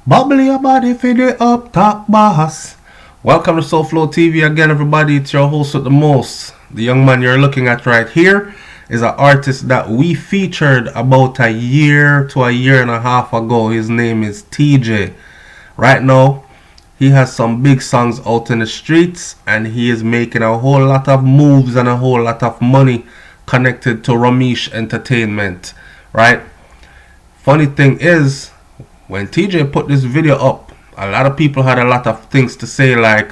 Bubble your body for the up top boss. Welcome to SouFLoTV again, everybody. It's your host with the most. The young man you're looking at right here is an artist that we featured about a year to a year and a half ago. His name is TJ. Right now, he has some big songs out in the streets and he is making a whole lot of moves and a whole lot of money connected to Ramesh Entertainment. Right? Funny thing is, when TJ put this video up, a lot of people had a lot of things to say like,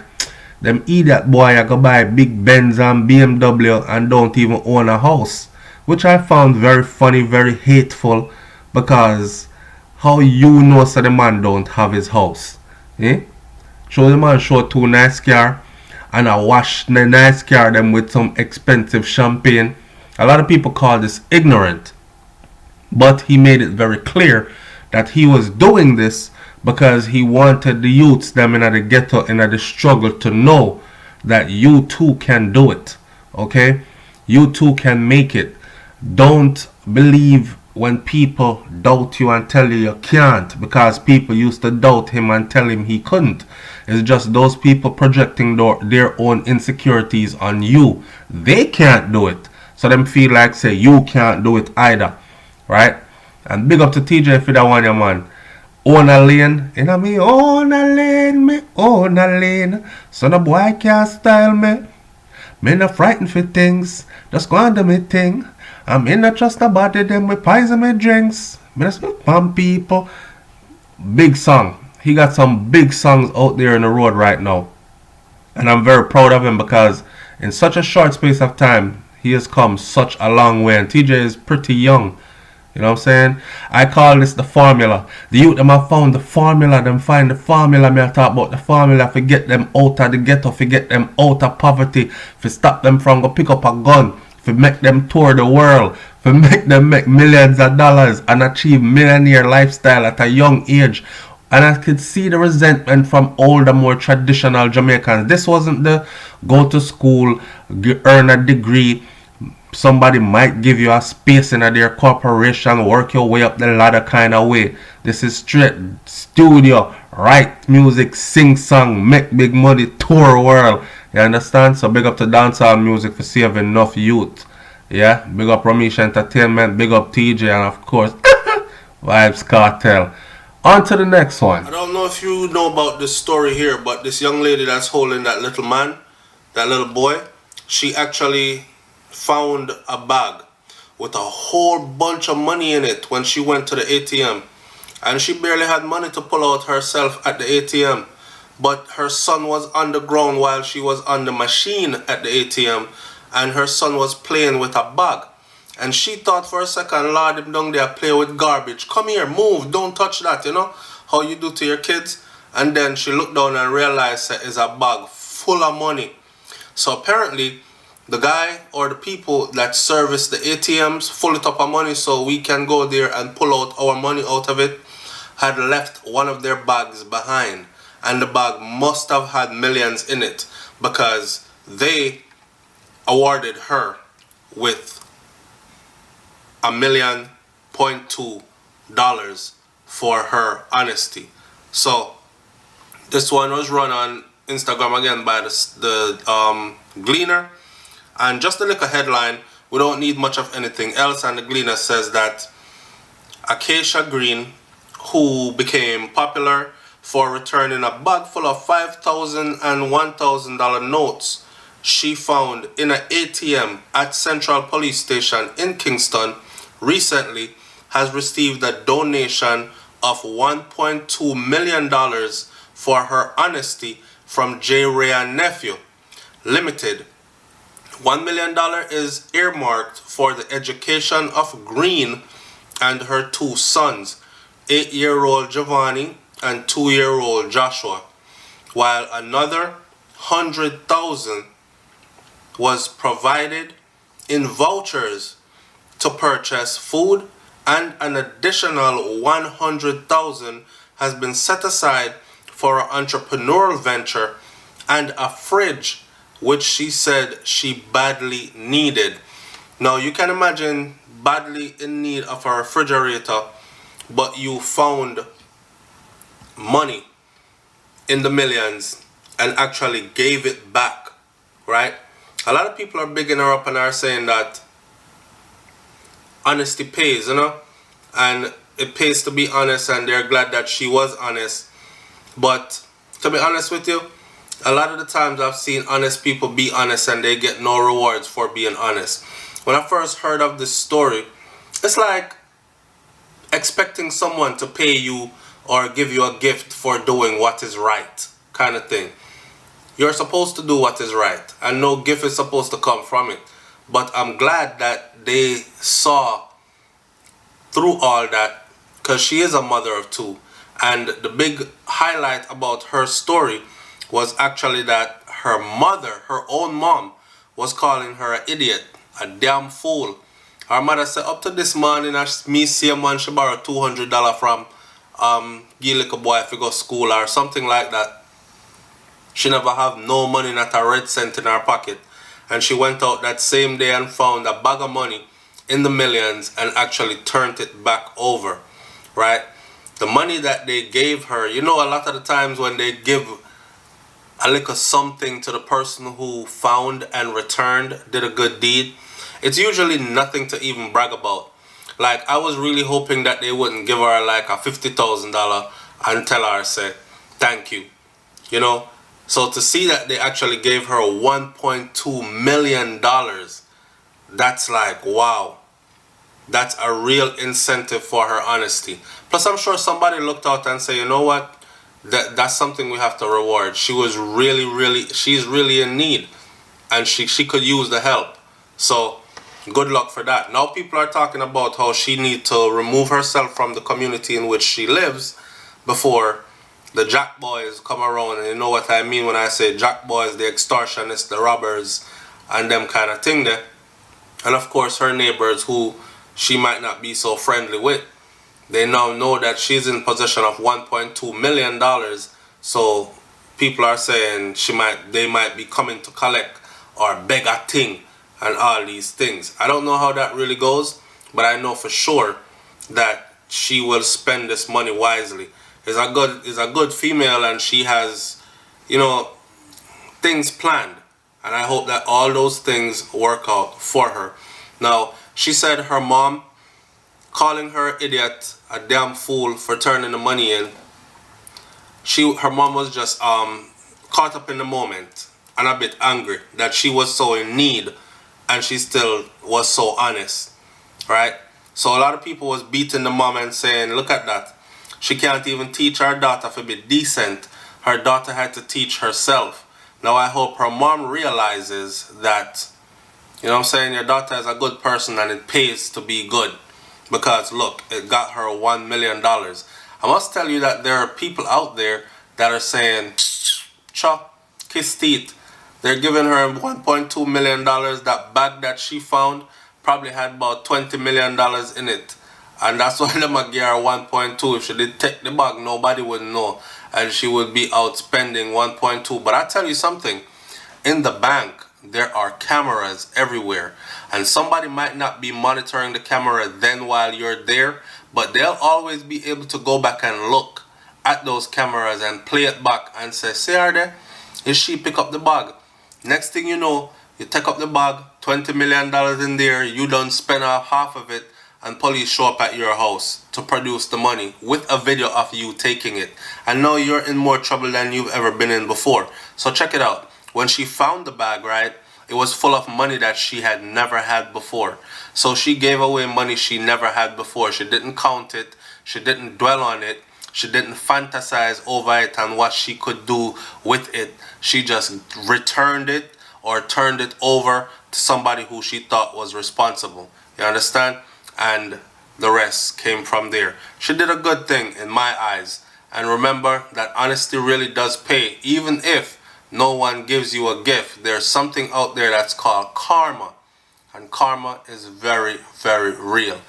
them idiot boy I go buy big Benz and BMW and don't even own a house. Which I found very funny, very hateful, because how you know so the man don't have his house? Eh? Show the man show two nice car and I wash the nice car them with some expensive champagne. A lot of people call this ignorant. But he made it very clear that he was doing this because he wanted the youths them in the ghetto in the struggle to know that you too can do it. Okay? You too can make it. Don't believe when people doubt you and tell you you can't, because people used to doubt him and tell him he couldn't. It's just those people projecting their own insecurities on you. They can't do it. So them feel like say you can't do it either. Right? And big up to TJ for that one, yeah, man. Own a lane, in a me own a lane, me own a lane. So the boy can't style me. Me not frightened for things, just go under me thing. I'm in not trust nobody, them with poison me drinks. Me just pump people. Big song. He got some big songs out there in the road right now. And I'm very proud of him because in such a short space of time, he has come such a long way. And TJ is pretty young. You know what I'm saying? I call this the formula. The youth them have found the formula, them find the formula. Me I talk about the formula for get them out of the ghetto, for get them out of poverty, for stop them from go pick up a gun, for make them tour the world, for make them make millions of dollars and achieve millionaire lifestyle at a young age. And I could see the resentment from older, more traditional Jamaicans. This wasn't the go to school, earn a degree. Somebody might give you a space in their corporation, work your way up the ladder kind of way. This is straight studio, write music, sing song, make big money, tour world. You understand? So big up to dancehall music for saving enough youth. Yeah, big up Ramesh Entertainment, big up TJ, and of course, Vibes Cartel. On to the next one. I don't know if you know about this story here, but this young lady that's holding that little man, that little boy, she actually found a bag with a whole bunch of money in it when she went to the ATM, and she barely had money to pull out herself at the ATM, but her son was on the ground while she was on the machine at the ATM, and her son was playing with a bag, and she thought for a second, Lord, him down there play with garbage, come here, move, don't touch that, you know how you do to your kids. And then she looked down and realized that it's a bag full of money. So apparently the guy or the people that service the ATMs, full it up of money so we can go there and pull out our money out of it, had left one of their bags behind. And the bag must have had millions in it because they awarded her with $1.2 million for her honesty. So this one was run on Instagram again by the Gleaner. And just a little headline, we don't need much of anything else. And the Gleaner says that Acacia Green, who became popular for returning a bag full of $5,000 and $1,000 notes she found in an ATM at Central Police Station in Kingston recently, has received a donation of $1.2 million for her honesty from J. Ray and Nephew Limited. $1 million is earmarked for the education of Green and her two sons, 8-year-old Giovanni and 2-year-old Joshua, while another $100,000 was provided in vouchers to purchase food, and an additional $100,000 has been set aside for an entrepreneurial venture and a fridge which she said she badly needed. Now you can imagine badly in need of a refrigerator, but you found money in the millions and actually gave it back, right? A lot of people are bigging her up and are saying that honesty pays, and it pays to be honest, and they're glad that she was honest. But to be honest with you, a lot of the times I've seen honest people be honest and they get no rewards for being honest. When I first heard of this story, it's like expecting someone to pay you or give you a gift for doing what is right, kind of thing. You're supposed to do what is right, and no gift is supposed to come from it. But I'm glad that they saw through all that, because she is a mother of two. And the big highlight about her story was actually that her mother, her own mom, was calling her an idiot, a damn fool. Her mother said, up to this morning, me see a man, she borrowed $200 from Gilica boy if he go school or something like that. She never have no money, not a red cent in her pocket. And she went out that same day and found a bag of money in the millions and actually turned it back over, right? The money that they gave her, a lot of the times when they give a little something to the person who found and returned, did a good deed, it's usually nothing to even brag about. Like, I was really hoping that they wouldn't give her like a $50,000 and tell her, say, thank you, So to see that they actually gave her $1.2 million, that's like, wow. That's a real incentive for her honesty. Plus, I'm sure somebody looked out and said, you know what? That's something we have to reward. She was she's really in need. And she could use the help. So, good luck for that. Now people are talking about how she needs to remove herself from the community in which she lives before the jack boys come around. And you know what I mean when I say jack boys, the extortionists, the robbers, and them kind of thing there. And of course her neighbors who she might not be so friendly with. They now know that she's in possession of $1.2 million. So people are saying they might be coming to collect or beg a thing and all these things. I don't know how that really goes, but I know for sure that she will spend this money wisely. Is a good female, and she has, things planned. And I hope that all those things work out for her. Now, she said her mom calling her idiot, a damn fool for turning the money in. Her mom was just caught up in the moment and a bit angry that she was so in need and she still was so honest, right? So a lot of people was beating the mom and saying, look at that. She can't even teach her daughter to be decent. Her daughter had to teach herself. Now I hope her mom realizes that, your daughter is a good person and it pays to be good. Because look, it got her $1 million. I must tell you that there are people out there that are saying, chop, kiss teeth. They're giving her $1.2 million. That bag that she found probably had about $20 million in it. And that's why them give her 1.2. If she did take the bag, nobody would know. And she would be out spending 1.2. But I tell you something, in the bank, there are cameras everywhere. And somebody might not be monitoring the camera then while you're there, but they'll always be able to go back and look at those cameras and play it back and say, see her there? Is she pick up the bag? Next thing you know, you take up the bag, $20 million in there, you done spend half of it, and police show up at your house to produce the money with a video of you taking it. And now you're in more trouble than you've ever been in before. So check it out. When she found the bag, right, it was full of money that she had never had before. So she gave away money she never had before. She didn't count it. She didn't dwell on it. She didn't fantasize over it and what she could do with it. She just returned it or turned it over to somebody who she thought was responsible. You understand? And the rest came from there. She did a good thing in my eyes. And remember that honesty really does pay. Even if no one gives you a gift, there's something out there that's called karma. And karma is very, very real.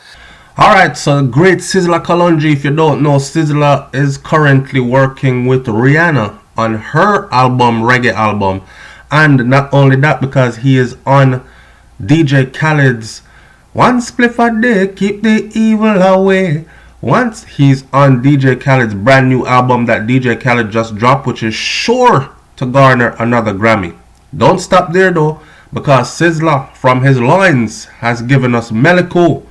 Alright, so the great Sizzla Kalonji, if you don't know, Sizzla is currently working with Rihanna on her album, reggae album. And not only that, because he is on DJ Khaled's One Spliff a Day, Keep the Evil Away. Once he's on DJ Khaled's brand new album that DJ Khaled just dropped, which is sure to garner another Grammy. Don't stop there though, because Sizzla from his loins has given us Meliku.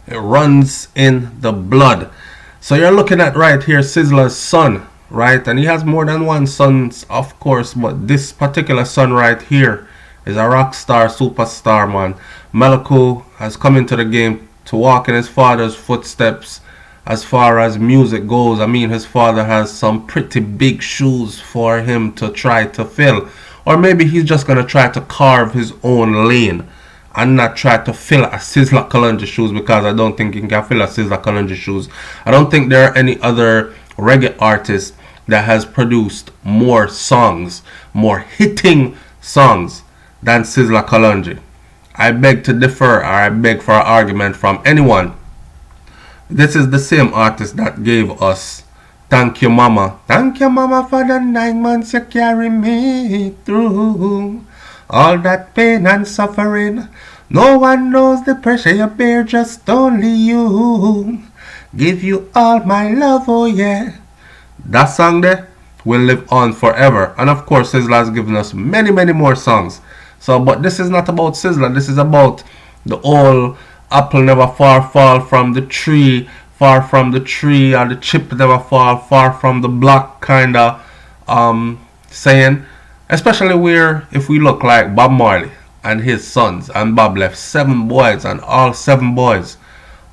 It runs in the blood. So you're looking at right here Sizzla's son, right? And he has more than one son, of course, but this particular son right here is a rock star, superstar, man. Meliku has come into the game to walk in his father's footsteps as far as music goes. I mean, his father has some pretty big shoes for him to try to fill. Or maybe he's just going to try to carve his own lane and not try to fill a Sizzla Kalonji shoes, because I don't think he can fill a Sizzla Kalonji shoes. I don't think there are any other reggae artist that has produced more songs, more hitting songs than Sizzla Kalonji. I beg to differ, or I beg for an argument from anyone. This is the same artist that gave us Thank You Mama. Thank you Mama for the 9 months you carry me through. All that pain and suffering, no one knows the pressure you bear, just only you. Give you all my love, oh yeah. That song there will live on forever. And of course, Sizzla has given us many, many more songs. So, but this is not about Sizzla. This is about the old apple never fall from the tree, far from the tree, or the chip never fall far from the block kind of saying. Especially where if we look like Bob Marley and his sons, and Bob left 7 boys, and all 7 boys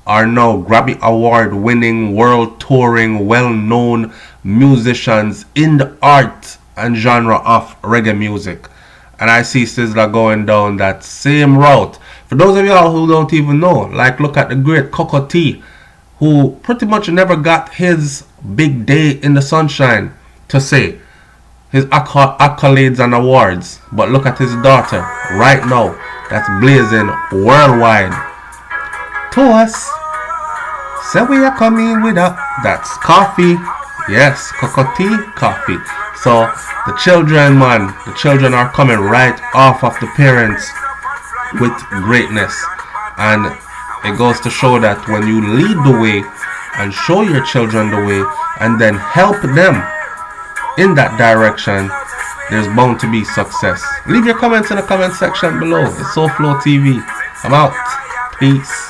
are now Grammy Award winning, world touring, well-known musicians in the art and genre of reggae music. And I see Sizzla going down that same route. For those of y'all who don't even know, like look at the great Coco T, who pretty much never got his big day in the sunshine to say, his accolades and awards, but look at his daughter right now that's blazing worldwide. To us, say we are coming with a, that's coffee, yes, Coco Tea coffee. So the children, man, the children are coming right off of the parents with greatness, and it goes to show that when you lead the way and show your children the way and then help them in that direction, there's bound to be success. Leave your comments in the comment section below. It's SouFLoTV. I'm out. Peace.